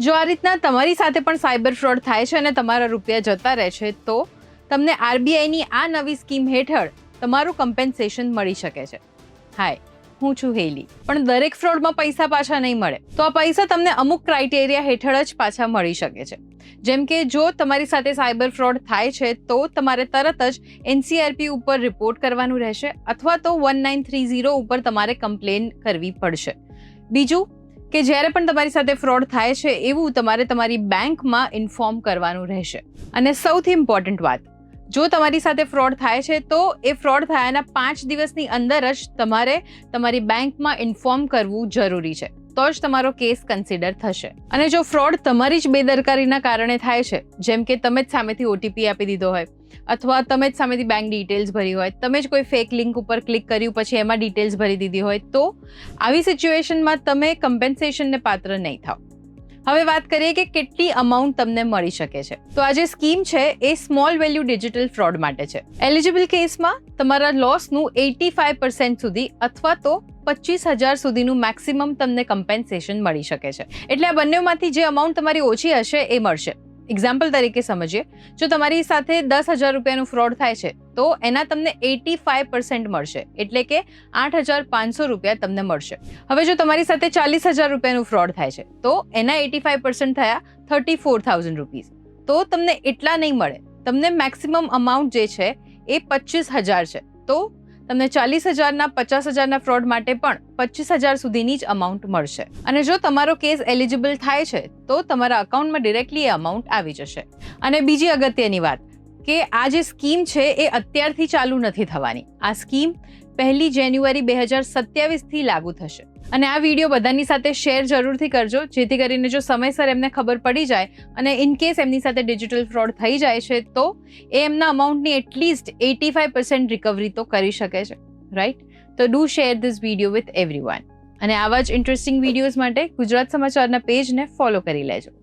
જો આ રીતના તમારી સાથે પણ સાયબર ફ્રોડ થાય છે અને તમારા રૂપિયા જતા રહે છે તો તમને આરબીઆઈની આ નવી સ્કીમ હેઠળ તમારું કમ્પેન્સેશન મળી શકે છે. હાય, હું છું હેલી. પણ દરેક ફ્રોડમાં પૈસા પાછા નહીં મળે. તો આ પૈસા તમને અમુક ક્રાઇટેરિયા હેઠળ જ પાછા મળી શકે છે. જેમ કે જો તમારી સાથે સાયબર ફ્રોડ થાય છે તો તમારે તરત જ એનસીઆરપી ઉપર રિપોર્ટ કરવાનું રહેશે અથવા તો 1930 ઉપર તમારે કમ્પ્લેન કરવી પડશે. બીજું કે જ્યારે પણ તમારી સાથે ફ્રોડ થાય છે એવું તમારે તમારી બેંકમાં ઇન્ફોર્મ કરવાનું રહેશે. અને સૌથી ઇમ્પોર્ટન્ટ વાત, જો તમારી સાથે ફ્રોડ થાય છે તો એ ફ્રોડ થયાના 5 દિવસની અંદર જ તમારે તમારી બેંકમાં ઇન્ફોર્મ કરવું જરૂરી છે, તો જ તમારો કેસ કન્સિડર થશે. અને જો ફ્રોડ તમારી જ બેદરકારીના કારણે થાય છે, જેમ કે તમે જ સામેથી ઓટીપી આપી દીધો હોય અથવા તમે જ સામેથી બેંક ડિટેલ્સ ભરી હોય, તમે જ કોઈ ફેક લિંક ઉપર ક્લિક કર્યું પછી એમાં ડિટેલ્સ ભરી દીધી હોય, તો આવી સિચ્યુએશનમાં તમે કમ્પેન્સેશનને પાત્ર નહીં થાવ. હવે વાત કરીએ કે કેટલી અમાઉન્ટ તમને મળી શકે છે. તો આ જે સ્કીમ છે એ સ્મોલ વેલ્યુ ડિજિટલ ફ્રોડ માટે છે. એલિજિબલ કેસમાં તમારા લોસનું 85% સુધી અથવા તો 25,000 સુધીનું મેક્સિમમ તમને કમ્પેન્સેશન મળી શકે છે. એટલે આ બંનેમાંથી જે અમાઉન્ટ તમારી ઓછી હશે એ મળશે. એક્ઝામ્પલ તરીકે સમજીએ, જો તમારી સાથે 10,000 રૂપિયાનું ફ્રોડ થાય છે તો એના તમને 85% મળશે, એટલે કે 8,500 રૂપિયા તમને મળશે. હવે જો તમારી સાથે 40,000 રૂપિયાનું ફ્રોડ થાય છે તો એના 85% થયા 34,000 રૂપીસ. તો તમને એટલા નહીં મળે, તમને મેક્સિમમ અમાઉન્ટ જે છે એ 25,000 છે. તો તમને 40,000ના 50,000ના ફ્રોડ માટે પણ 25,000 સુધીની જ અમાઉન્ટ મળશે. અને જો તમારો કેસ એલિજિબલ થાય છે તો તમારા અકાઉન્ટમાં ડિરેક્ટલી એ અમાઉન્ટ આવી જશે. અને બીજી અગત્યની વાત કે આ જે સ્કીમ છે એ અત્યારથી ચાલુ નથી થવાની. આ સ્કીમ 1 જાન્યુઆરી 2027થી લાગુ થશે. અને આ વિડીયો બધાની સાથે શેર જરૂરથી કરજો, જેથી કરીને જો સમયસર એમને ખબર પડી જાય અને ઇન કેસ એમની સાથે ડિજિટલ ફ્રોડ થઈ જાય છે તો એ એમના અમાઉન્ટની એટલીસ્ટ 85% રિકવરી તો કરી શકે છે, રાઈટ? તો do share this video with everyone. અને આવા જ ઇન્ટરેસ્ટિંગ વિડીયોઝ માટે ગુજરાત સમાચારના પેજને ફોલો કરી લેજો.